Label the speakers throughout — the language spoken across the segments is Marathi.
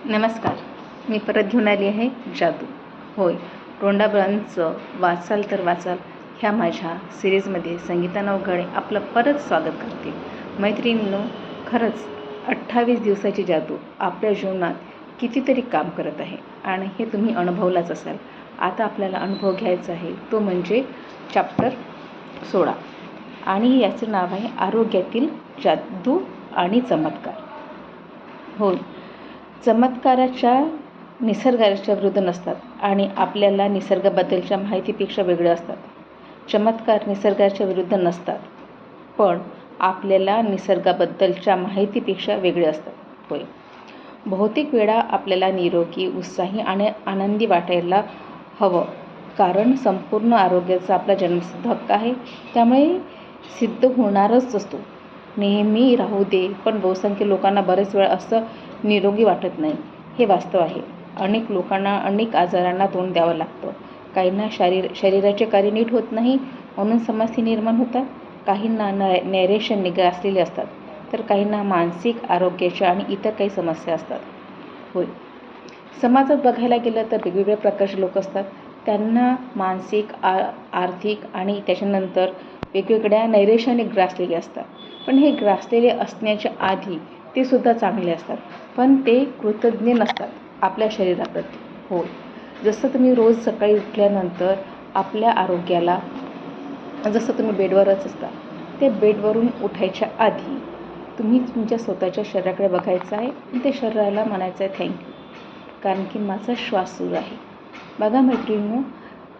Speaker 1: नमस्कार. मी परत घेऊन आली आहे जादू. होय, तोंडाबळांचं वाचाल तर वाचाल ह्या माझ्या सिरीजमध्ये संगीता नवघडे आपलं परत स्वागत करते. मैत्रिणींनो, खरंच 28 दिवसाची जादू आपल्या जीवनात कितीतरी काम करत आहे आणि हे तुम्ही अनुभवलाच असाल. आता आपल्याला अनुभव घ्यायचा आहे तो म्हणजे चॅप्टर 16 आणि याचं नाव आहे आरोग्यातील जादू आणि चमत्कार. होय, चमत्काराच्या निसर्गाच्या विरुद्ध नसतात आणि आपल्याला निसर्गाबद्दलच्या माहितीपेक्षा वेगळे असतात. चमत्कार निसर्गाच्या विरुद्ध नसतात पण आपल्याला निसर्गाबद्दलच्या माहितीपेक्षा वेगळे असतात. होय, बहुतेक वेळा आपल्याला निरोगी, उत्साही आणि आनंदी वाटायला हवं, कारण संपूर्ण आरोग्याचा आपला जन्मसिद्ध हक्क आहे. त्यामुळे सिद्ध होणारच असतो. नेहमी राहू दे, पण बहुसंख्य लोकांना बरेच वेळा असं निरोगी वाटत नाही. हे वास्तव आहे. अनेक लोकांना अनेक आजारांना तोंड द्यावं लागतं. काहींना शरीराचे कार्य नीट होत नाही म्हणून समस्या निर्माण होतात. काहींना नैराश्याने ग्रासलेले असतात, तर काहींना मानसिक आरोग्याच्या आणि इतर काही समस्या असतात. होय, समाजात बघायला गेलं तर वेगवेगळ्या प्रकारचे लोक असतात. त्यांना मानसिक, आर्थिक आणि त्याच्यानंतर वेगवेगळ्या नैराश्याने ग्रासलेले असतात. पण हे ग्रासलेले असण्याच्या आधी ते सुद्धा चांगले असतात, पण ते कृतज्ञ नसतात आपल्या शरीराप्रती. होय, जसं तुम्ही रोज सकाळी उठल्यानंतर आपल्या आरोग्याला, जसं तुम्ही बेडवरच असता, ते बेडवरून उठायच्या आधी तुम्ही तुमच्या स्वतःच्या शरीराकडे बघायचं आहे आणि त्या शरीराला म्हणायचं आहे थँक्यू, कारण की माझा श्वास सुरू आहे. बघा मैत्रिणींनो,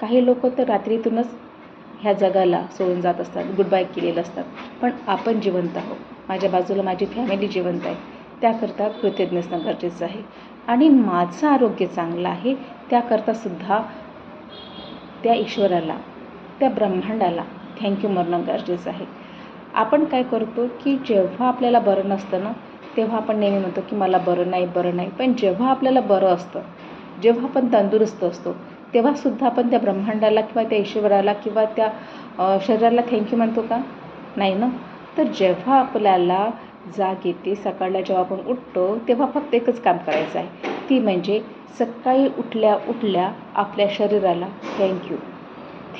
Speaker 1: काही लोक तर रात्रीतूनच ह्या जगाला सोडून जात असतात, गुड बाय केलेलं असतात, पण आपण जिवंत आहोत. माझ्या बाजूला माझी फॅमिली जिवंत आहे, त्याकरता कृतज्ञ असणं गरजेचं आहे. आणि माझं आरोग्य चांगलं आहे त्याकरतासुद्धा त्या ईश्वराला, त्या ब्रह्मांडाला थँक्यू म्हणणं गरजेचं आहे. आपण काय करतो की जेव्हा आपल्याला बरं नसतं ना, तेव्हा आपण नेहमी म्हणतो की मला बरं नाही. पण जेव्हा आपल्याला बरं असतं, जेव्हा आपण तंदुरुस्त असतो, तेव्हासुद्धा आपण त्या ब्रह्मांडाला किंवा त्या ईश्वराला किंवा त्या शरीराला थँक्यू म्हणतो का? नाही ना. तर जेव्हा आपल्याला जाग येते, सकाळला जेव्हा आपण उठतो, तेव्हा फक्त एकच काम करायचं आहे, ती म्हणजे सकाळी उठल्या आपल्या शरीराला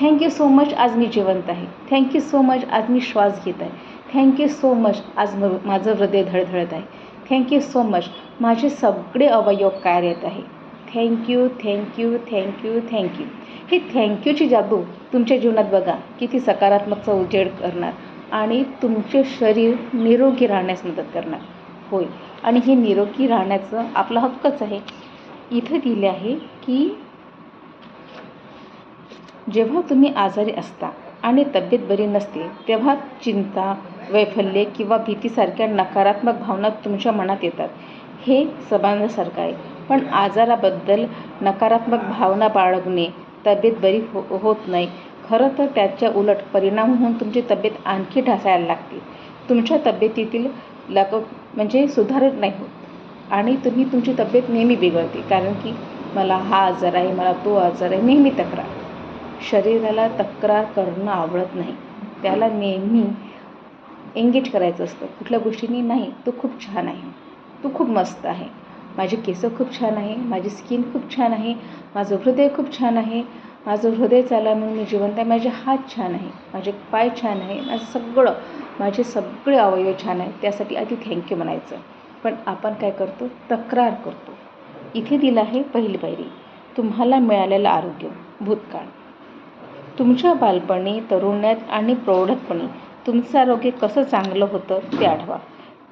Speaker 1: थँक्यू सो मच, आज मी जिवंत आहे. थँक्यू सो मच, आज मी श्वास घेत आहे. थँक्यू सो मच, आज माझं हृदय धडधडत आहे. थँक्यू सो मच, माझे सगळे अवयव कार्यरत आहे. थँक्यू. ही थँक्यूची जादू तुमच्या जीवनात बघा किती सकारात्मकचा उजेड करणार आणि तुमचे शरीर निरोगी राहण्यास मदत करणार. होय, आणि हे निरोगी राहण्याचं आपला हक्कच आहे. इथं दिले आहे की जेव्हा तुम्ही आजारी असता आणि तब्येत बरी नसते, तेव्हा चिंता, वैफल्य किंवा भीतीसारख्या नकारात्मक भावना तुमच्या मनात येतात. हे सर्वांसारखं आहे, पण आजाराबद्दल नकारात्मक भावना बाळगणे तब्येत बरी होत नाही. खरं तर त्याच्या उलट परिणाम होऊन तुमची तब्येत आणखी ढासळायला लागते. तुमच्या तब्येतीतील सुधारण नाही होत आणि तुमची तब्येत नेहमी बिघडते, कारण की मला हा आजार आहे, मला तो आजार आहे, नेहमी तक्रार. शरीराला तक्रार करणं आवडत नाही, त्याला नेहमी एंगेज करायचं असतं कुठल्या गोष्टींनी. नाही, तू खूप छान आहे, तू खूप मस्त आहे, माझे केस खूप छान आहे, माझी स्किन खूप छान आहे, माझं हृदय खूप छान आहे, माझं हृदय चाललं म्हणून मी जिवंत आहे, माझे हात छान आहे, माझे पाय छान आहे, माझे सगळे अवयव छान आहेत. त्यासाठी आधी थँक्यू म्हणायचं. पण आपण काय करतो? तक्रार करतो. इथे दिलं आहे पहिली पायरी, तुम्हाला मिळालेलं आरोग्य. भूतकाळ, तुमच्या बालपणी, तरुण्यात आणि प्रौढपणी तुमचं आरोग्य कसं चांगलं होतं ते आठवा.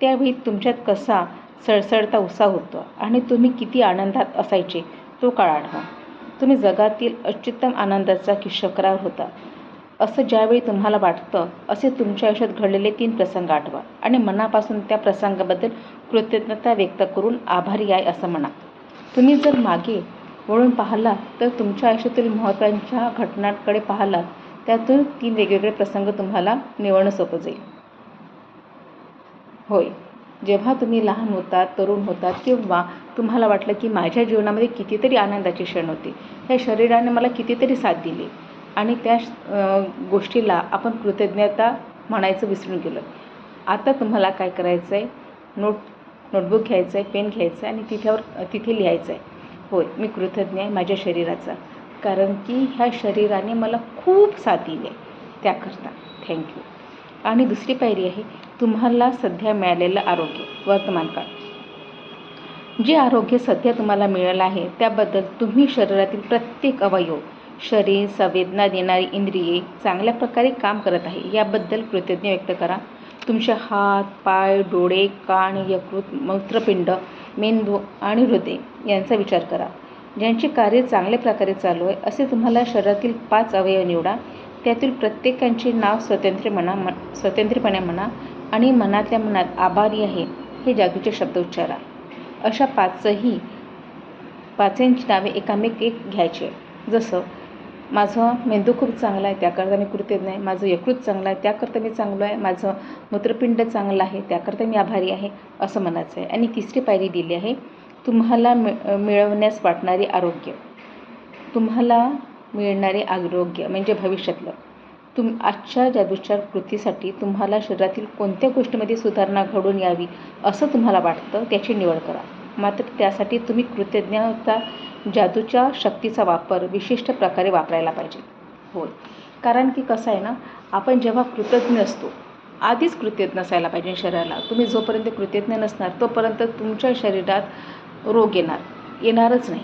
Speaker 1: त्यावेळी तुमच्यात कसा सळसळता उत्साह होता आणि तुम्ही किती आनंदात असायचे तो काळ आठवा. तुम्ही जगातील अत्युत्तम आनंदाचा शुक्रवार होता असं ज्यावेळी तुम्हाला वाटतं, असे तुमच्या आयुष्यात घडलेले 3 प्रसंग आठवा आणि मनापासून त्या प्रसंगाबद्दल कृतज्ञता व्यक्त करून आभारी आहे असं म्हणा. तुम्ही जर मागे वळून पाहिलात तर तुमच्या आयुष्यातील महत्त्वाच्या घटनांकडे पाहिलात, त्यातून 3 वेगवेगळे प्रसंग तुम्हाला निवडणं सोपं जाईल. होय, जेव्हा तुम्ही लहान होतात, तरुण होतात, तेव्हा तुम्हाला वाटलं की माझ्या जीवनामध्ये कितीतरी आनंदाचे क्षण होते, ह्या शरीराने मला कितीतरी साथ दिली आणि त्या गोष्टीला आपण कृतज्ञता म्हणायचं विसरून गेलो. आता तुम्हाला काय करायचं आहे? नोटबुक घ्यायचं आहे, पेन घ्यायचं आहे आणि तिथे लिहायचं आहे. होय, मी कृतज्ञ आहे माझ्या शरीराचा, कारण की ह्या शरीराने मला खूप साथ दिली आहे, त्याकरता थँक्यू. आणि दुसरी पायरी आहे तुम्हाला सध्या मिळालेलं आरोग्य, वर्तमान काळ. जे आरोग्य सध्या तुम्हाला मिळालं आहे त्याबद्दल तुम्ही शरीरातील प्रत्येक अवयव, शरीर, संवेदना देणारी इंद्रिये चांगल्या प्रकारे काम करत आहे याबद्दल कृतज्ञ व्यक्त करा. तुमचे हात, पाय, डोळे, कान, यकृत, मूत्रपिंड, मेंदू आणि हृदय यांचा विचार करा. ज्यांचे कार्य चांगल्या प्रकारे चालू आहे असे तुम्हाला शरीरातील 5 अवयव निवडा. त्यातील प्रत्येकांचे नाव स्वतंत्रपणे म्हणा आणि मनातल्या मनात आभारी आहे हे जादूचे शब्द उच्चारा. अशा पाचांची नावे एकामेक एक घ्यायचे. जसं माझं मेंदू खूप चांगला आहे त्याकरता मी कृतज्ञ आहे, माझं यकृत चांगलं आहे त्याकरता मी चांगलं आहे, माझं मूत्रपिंड चांगलं आहे त्याकरता मी आभारी आहे असं म्हणायचं आहे. आणि तिसरी पायरी दिली आहे तुम्हाला मिळवण्यास वाटणारे आरोग्य. तुम्हाला मिळणारे आरोग्य म्हणजे भविष्यातलं. आजच्या जादूच्या कृतीसाठी तुम्हाला शरीरातील कोणत्या गोष्टीमध्ये सुधारणा घडून यावी असं तुम्हाला वाटतं त्याची निवड करा. मात्र त्यासाठी तुम्ही कृतज्ञता जादूच्या शक्तीचा वापर विशिष्ट प्रकारे वापरायला पाहिजे. होय, कारण की कसं आहे ना, आपण जेव्हा कृतज्ञ असतो, आधीच कृतज्ञ असायला पाहिजे शरीराला. तुम्ही जोपर्यंत कृतज्ञ नसणार तोपर्यंत तुमच्या शरीरात रोग येणारच नाही.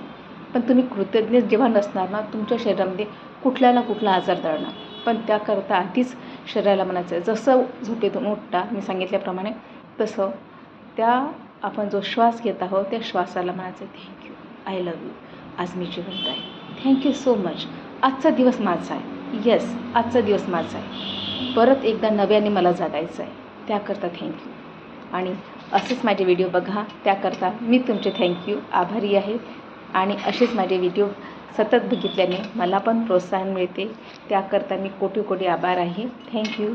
Speaker 1: पण तुम्ही कृतज्ञ जेव्हा नसणार ना, तुमच्या शरीरामध्ये कुठला ना कुठला आजार दळणार. पण त्याकरता आधीच शरीराला म्हणायचं आहे, जसं झोपेतून उठता मी सांगितल्याप्रमाणे तसं आपण जो श्वास घेत आहोत त्या श्वासाला म्हणायचं थँक्यू, आय लव्ह यू, आज मी जिवंत आहे, थँक्यू सो मच, आजचा दिवस माझा आहे, येस आजचा दिवस माझा आहे, परत एकदा नव्याने मला जगायचं आहे त्याकरता थँक्यू. आणि असेच माझे व्हिडिओ बघा, त्याकरता मी तुमचे थँक्यू आभारी आहे. आणि असेच माझे व्हिडिओ सतत बघितल्याने मला पण प्रोत्साहन मिळते, त्याकरता मी कोटी कोटी आभार आहे. थँक्यू.